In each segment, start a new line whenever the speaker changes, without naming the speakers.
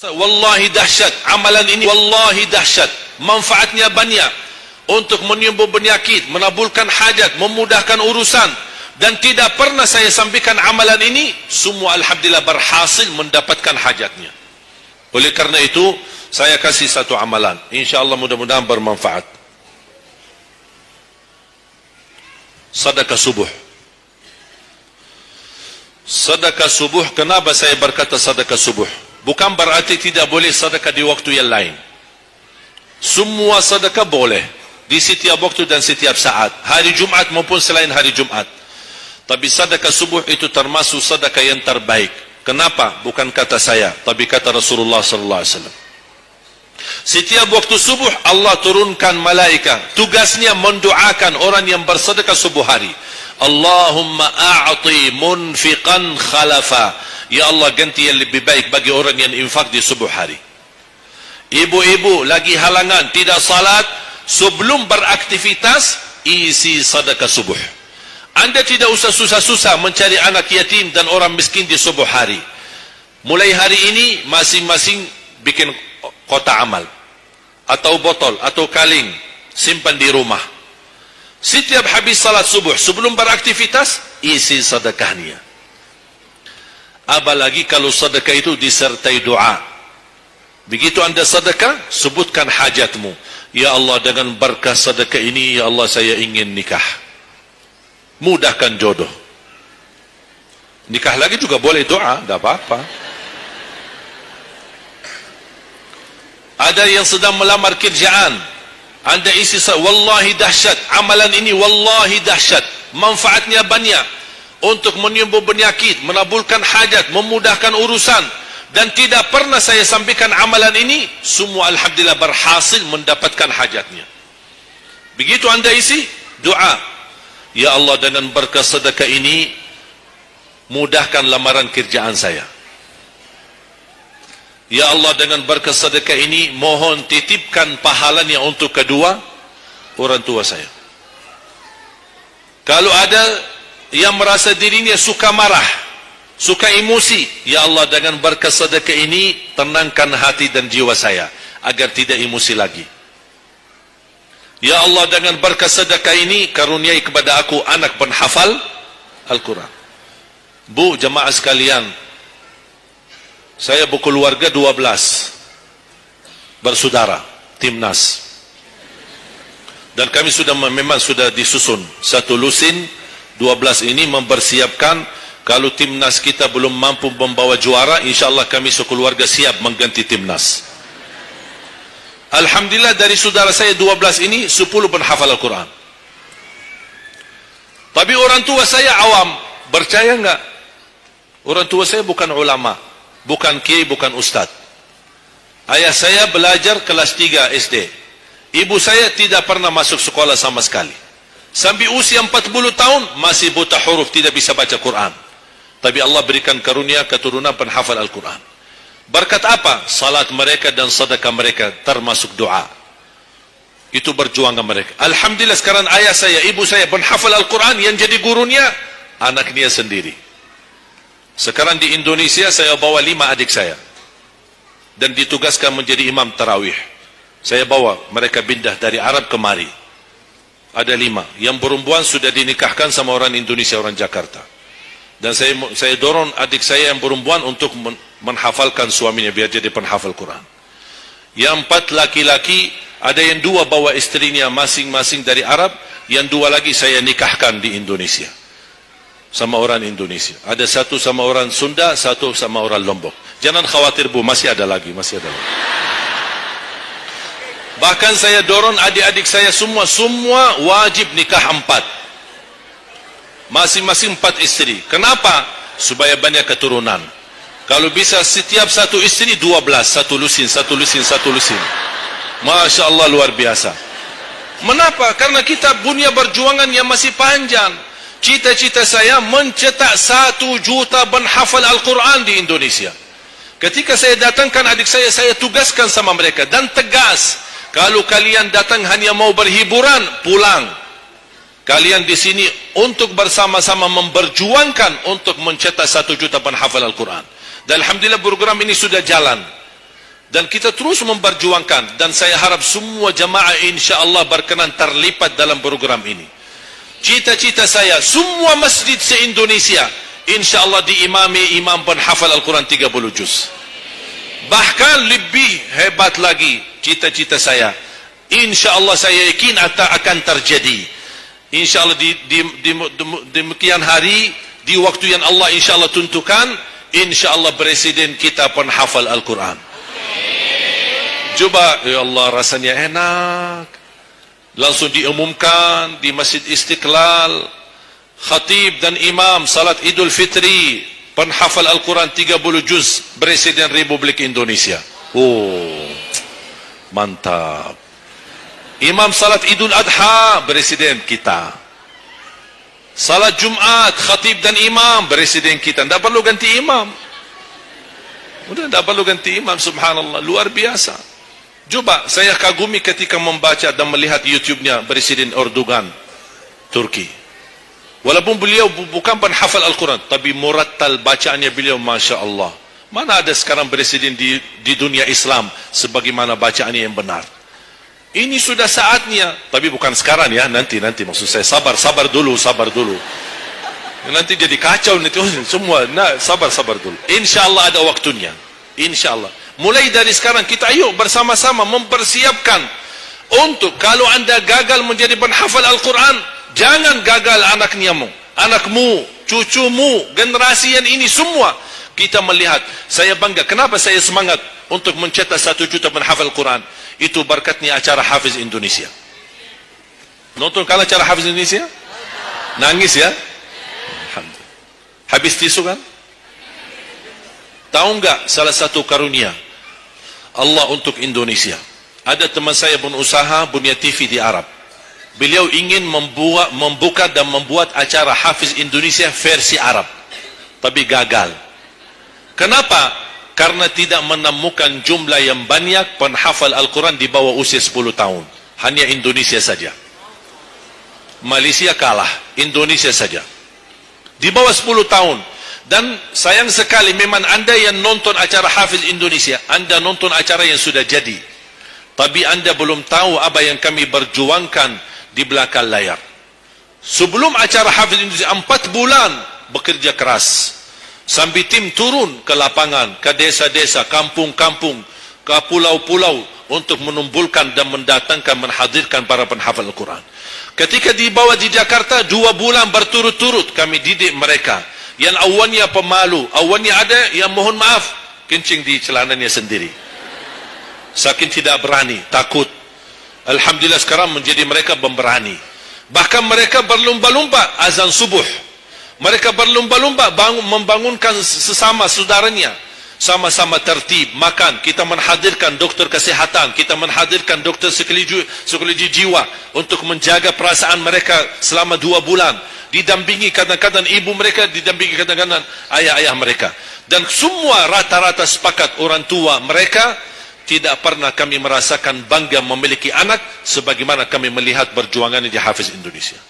Wallahi dahsyat amalan ini, wallahi dahsyat, manfaatnya banyak untuk menyembuh penyakit, menabulkan hajat, memudahkan urusan, dan tidak pernah saya sampaikan amalan ini, semua alhamdulillah berhasil mendapatkan hajatnya. Oleh karena itu saya kasih satu amalan, insyaallah mudah-mudahan bermanfaat. Sedekah subuh. Sedekah subuh, kenapa saya berkata sedekah subuh? Bukan berarti tidak boleh sedekah di waktu yang lain. Semua sedekah boleh di setiap waktu dan setiap saat, hari Jumat maupun selain hari Jumat. Tapi sedekah subuh itu termasuk sedekah yang terbaik. Kenapa? Bukan kata saya, tapi kata Rasulullah sallallahu alaihi wasallam. Setiap waktu subuh Allah turunkan malaikat, tugasnya mendoakan orang yang bersedekah subuh hari. Allahumma a'ti munfiqan khalafa. Ya Allah, ganti yang lebih baik bagi orang yang infak di subuh hari. Ibu-ibu lagi halangan tidak salat, sebelum beraktivitas isi sedekah subuh. Anda tidak usah susah-susah mencari anak yatim dan orang miskin di subuh hari. Mulai hari ini masing-masing bikin kotak amal atau botol atau kaleng, simpan di rumah. Setiap habis salat subuh sebelum beraktivitas isi sedekahnya. Apalagi kalau sedekah itu disertai doa. Begitu anda sedekah, sebutkan hajatmu. Ya Allah, dengan berkah sedekah ini, ya Allah, saya ingin nikah. Mudahkan jodoh. Nikah lagi juga boleh doa, tidak apa-apa. Ada yang sedang melamar kerjaan, anda isi, wallahi dahsyat amalan ini, wallahi dahsyat, manfaatnya banyak untuk menyembuh penyakit, menabulkan hajat, memudahkan urusan, dan tidak pernah saya sampaikan amalan ini, semua alhamdulillah berhasil mendapatkan hajatnya. Begitu anda isi doa, ya Allah, dengan berkah sedekah ini mudahkan lamaran kerjaan saya. Ya Allah, dengan berkah sedekah ini mohon titipkan pahalanya untuk kedua orang tua saya. Kalau ada yang merasa dirinya suka marah, suka emosi, ya Allah, dengan berkah sedekah ini tenangkan hati dan jiwa saya agar tidak emosi lagi. Ya Allah, dengan berkah sedekah ini karuniai kepada aku anak penghafal Al-Quran. Bu, jemaah sekalian, saya berkeluarga 12 bersaudara, timnas, dan kami sudah memang sudah disusun satu lusin. 12 ini mempersiapkan kalau timnas kita belum mampu membawa juara, insyaallah kami sekeluarga siap mengganti timnas. Alhamdulillah, dari saudara saya 12 ini 10 penghafal Al-Quran. Tapi orang tua saya awam, percaya enggak? Orang tua saya bukan ulama, bukan kiai, bukan ustaz. Ayah saya belajar kelas 3 SD. Ibu saya tidak pernah masuk sekolah sama sekali. Sampai usia 40 tahun masih buta huruf, tidak bisa baca Quran. Tapi Allah berikan karunia keturunan penghafal Al-Quran. Berkat apa? Salat mereka dan sedekah mereka, termasuk doa. Itu perjuangan mereka. Alhamdulillah, sekarang ayah saya, ibu saya penghafal Al-Quran, yang jadi gurunya anak dia sendiri. Sekarang di Indonesia saya bawa 5 adik saya dan ditugaskan menjadi imam tarawih. Saya bawa mereka pindah dari Arab kemari. Ada 5. Yang perempuan sudah dinikahkan sama orang Indonesia, orang Jakarta. Dan saya dorong adik saya yang perempuan untuk menghafalkan suaminya biar jadi penghafal Quran. Yang 4 laki-laki, ada yang 2 bawa istrinya masing-masing dari Arab, yang 2 lagi saya nikahkan di Indonesia sama orang Indonesia. Ada 1 sama orang Sunda, 1 sama orang Lombok. Jangan khawatir Bu, masih ada lagi, masih ada lagi. Bahkan saya dorong adik-adik saya semua wajib nikah 4. Masing-masing 4 istri. Kenapa? Supaya banyak keturunan. Kalau bisa setiap satu istri 12, satu lusin. Masya Allah, luar biasa. Mengapa? Karena kita punya perjuangan yang masih panjang. Cita-cita saya mencetak 1 juta penghafal Al-Quran di Indonesia. Ketika saya datangkan adik saya tugaskan sama mereka dan tegas. Kalau kalian datang hanya mau berhiburan, pulang. Kalian di sini untuk bersama-sama memperjuangkan untuk mencetak 1 juta penghafal Al-Quran. Dan alhamdulillah program ini sudah jalan. Dan kita terus memperjuangkan, dan saya harap semua jamaah insya-Allah berkenan terlibat dalam program ini. Cita-cita saya, semua masjid se-Indonesia insya-Allah diimami imam penghafal Al-Quran 30 juz. Bahkan lebih hebat lagi cita-cita saya, insya-Allah saya yakin akan terjadi. Insya-Allah di demikian hari, di waktu yang Allah insya-Allah tentukan, insya-Allah presiden kita penghafal Al-Quran. Coba, ya Allah, rasanya enak. Langsung diumumkan di Masjid Istiqlal, khatib dan imam salat Idul Fitri, penghafal Al-Quran 30 juz, Presiden Republik Indonesia. Oh, mantap. Imam salat Idul Adha, Presiden kita. Salat Jumat, khatib dan imam, Presiden kita. Tidak perlu ganti imam. Udah, tidak perlu ganti imam, subhanallah, luar biasa. Coba, saya kagumi ketika membaca dan melihat YouTube-nya Presiden Erdogan, Turki. Walaupun beliau bukan penghafal Al-Quran, tapi murattal bacaannya beliau, Masya Allah. Mana ada sekarang presiden di dunia Islam sebagaimana bacaannya yang benar. Ini sudah saatnya, tapi bukan sekarang ya, nanti maksud saya, sabar dulu. Nanti jadi kacau nanti semua. Nah, sabar dulu. InsyaAllah ada waktunya. InsyaAllah. Mulai dari sekarang kita ayo bersama-sama mempersiapkan untuk kalau anda gagal menjadi penghafal Al-Quran, jangan gagal anakmu, cucumu, generasi yang ini semua. Kita melihat, saya bangga. Kenapa saya semangat untuk mencetak 1 juta penghafal Al-Quran? Itu berkatnya acara Hafiz Indonesia. Nonton kalau acara Hafiz Indonesia? Nangis ya? Alhamdulillah. Habis tisu kan? Tahu enggak salah satu karunia Allah untuk Indonesia? Ada teman saya berusaha punya TV di Arab. Beliau ingin membuka dan membuat acara Hafiz Indonesia versi Arab, tapi gagal. Kenapa? Karena tidak menemukan jumlah yang banyak penghafal Al-Quran di bawah usia 10 tahun. Hanya Indonesia saja. Malaysia kalah, Indonesia saja. Di bawah 10 tahun. Dan sayang sekali, memang anda yang nonton acara Hafiz Indonesia, anda nonton acara yang sudah jadi, tapi anda belum tahu apa yang kami berjuangkan di belakang layar. Sebelum acara Hafiz Indonesia, 4 bulan bekerja keras, sambil tim turun ke lapangan, ke desa-desa, kampung-kampung, ke pulau-pulau, untuk menumpulkan dan mendatangkan, menghadirkan para penghafal Al-Quran. Ketika dibawa di Jakarta, 2 bulan berturut-turut kami didik mereka. Yang awalnya pemalu, awalnya ada yang mohon maaf, kencing di celananya sendiri, saking tidak berani, takut. Alhamdulillah sekarang menjadi mereka pemberani. Bahkan mereka berlumba-lumba azan subuh. Mereka berlumba-lumba membangunkan sesama saudaranya. Sama-sama tertib, makan. Kita menghadirkan dokter kesehatan, kita menghadirkan dokter psikologi jiwa untuk menjaga perasaan mereka selama 2 bulan. Didampingi kadang-kadang ibu mereka, didampingi kadang-kadang ayah-ayah mereka. Dan semua rata-rata sepakat orang tua mereka, tidak pernah kami merasakan bangga memiliki anak sebagaimana kami melihat perjuangannya di Hafiz Indonesia.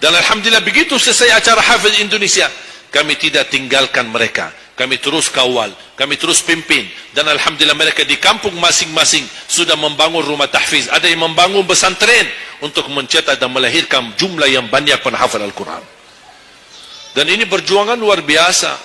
Dan alhamdulillah begitu selesai acara Hafiz Indonesia, kami tidak tinggalkan mereka. Kami terus kawal, kami terus pimpin. Dan alhamdulillah mereka di kampung masing-masing sudah membangun rumah tahfiz. Ada yang membangun pesantren untuk mencetak dan melahirkan jumlah yang banyak penghafal Al-Quran. Dan ini perjuangan luar biasa.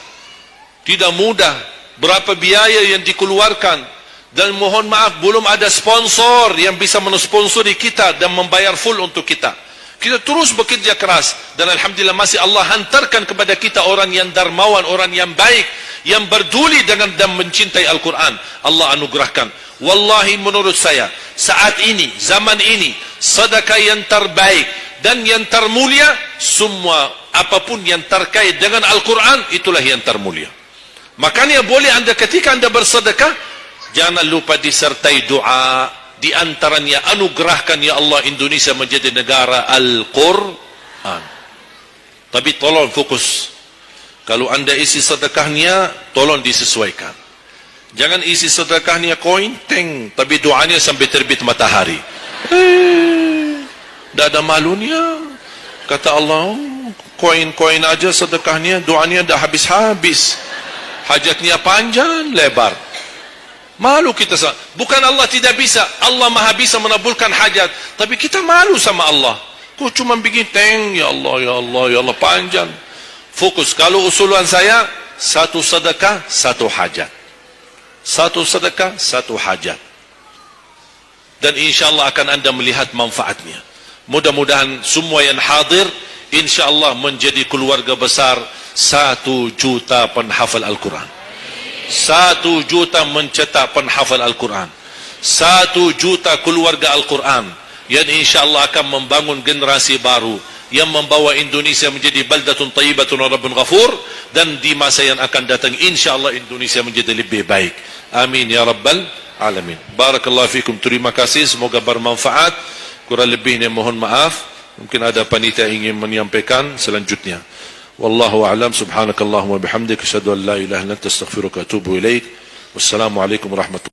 Tidak mudah. Berapa biaya yang dikeluarkan. Dan mohon maaf, belum ada sponsor yang bisa mensponsori kita dan membayar full untuk kita. Kita terus bekerja keras. Dan alhamdulillah masih Allah hantarkan kepada kita orang yang dermawan, orang yang baik, yang berduli dengan dan mencintai Al-Quran. Allah anugerahkan. Wallahi menurut saya, saat ini, zaman ini, sedekah yang terbaik dan yang termulia, semua apapun yang terkait dengan Al-Quran, itulah yang termulia. Makanya boleh anda ketika anda bersedekah, jangan lupa disertai doa. Di antaranya, anugerahkan ya Allah Indonesia menjadi negara Al-Quran. Tapi tolong fokus. Kalau anda isi sedekahnya, tolong disesuaikan. Jangan isi sedekahnya koin, teng, tapi doanya sampai terbit matahari. Tidak ada malunya. Kata Allah, koin-koin aja sedekahnya, doanya dah habis-habis. Hajatnya panjang, lebar. Malu kita. Bukan Allah tidak bisa. Allah maha bisa menabulkan hajat. Tapi kita malu sama Allah. Kau cuma bikin teng, ya Allah, ya Allah, ya Allah, panjang. Fokus. Kalau usulan saya, satu sedekah, satu hajat. Satu sedekah, satu hajat. Dan insyaAllah akan anda melihat manfaatnya. Mudah-mudahan semua yang hadir, insyaAllah menjadi keluarga besar 1 juta penghafal Al-Quran. 1 juta mencetak penghafal Al-Quran. 1 juta keluarga Al-Quran yang insyaAllah akan membangun generasi baru yang membawa Indonesia menjadi baldatun tayyibatun wa rabbun ghafur, dan di masa yang akan datang insyaAllah Indonesia menjadi lebih baik. Amin ya rabbal alamin. Barakallahu fikum. Terima kasih, semoga bermanfaat. Kurang lebihnya mohon maaf. Mungkin ada panitia ingin menyampaikan selanjutnya. Wallahu a'lam. Subhanakallahumma bihamdik, asyhadu an la ilaha illa anta, astaghfiruka wa atubu ilaik. Wassalamu alaikum warahmatullahi wabarakatuh.